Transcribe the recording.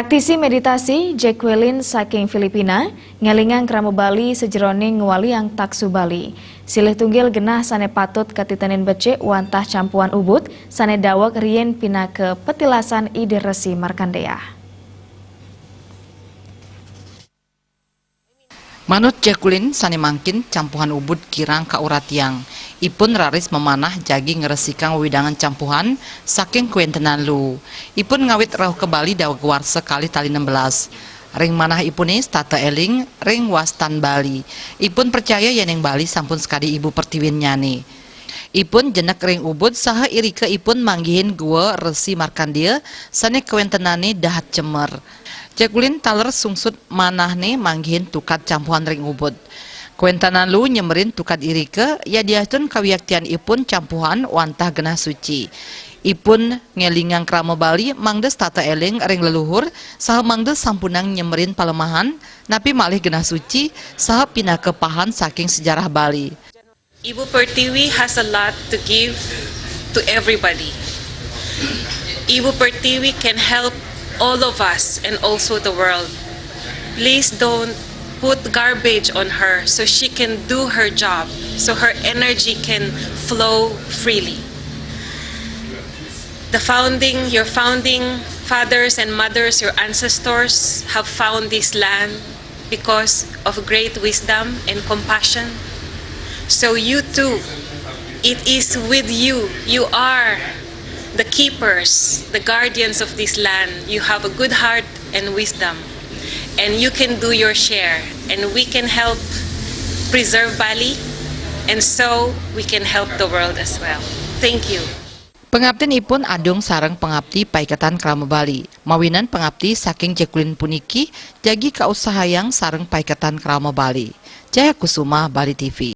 Praktisi meditasi Jacqueline saking Filipina ngelingan krama Bali sejeroning ngwaliang taksu Bali. Silih tunggil genah sane patut katitenin becek wantah campuan ubud sane dawak rien pina ke petilasan ide resi Markandeya. Manut Jacqueline sane mangkin campuhan ubud kirang ka uratiang. Ipun raris memanah jagi ngeresikang widangan campuhan saking kuentenan lu. Ipun ngawit rauh ke Bali dawag warse kali tali 16. Ring manah ipunis tata eling ring wastan Bali. Ipun percaya yeneng Bali sampun sekadi ibu pertiwin nyane. Ipun jenek ring ubud saha irike ipun manggihin gua resi Markandeya sane kuentenane dahat cemer. Jacqueline taler sungsut manahne manggihin tukat campuhan ring ubud. Kuentanan lu nyemerin tukad irike ya diatun kawiaktian ipun campuhan wantah genah suci. Ipun ngelingang krama Bali mangdes tata eling ring leluhur saha mangdes sampunang nyemerin palemahan napi malih genah suci saha pindah kepahan saking sejarah Bali. Ibu Pertiwi has a lot to give to everybody. Ibu Pertiwi can help all of us and also the world. Please don't put garbage on her so she can do her job, so her energy can flow freely. Your founding fathers and mothers, your ancestors have found this land because of great wisdom and compassion. So you too, it is with you. You are the keepers, the guardians of this land. You have a good heart and wisdom. And you can do your share, and we can help preserve Bali, and so we can help the world as well. Thank you. Pengabdin ipun adung sareng pengabdi paikatan krama Bali. Mawinan pengabdi saking Jacqueline puniki jagi kausahayang sareng paikatan krama Bali. Jaya Kusuma, Bali TV.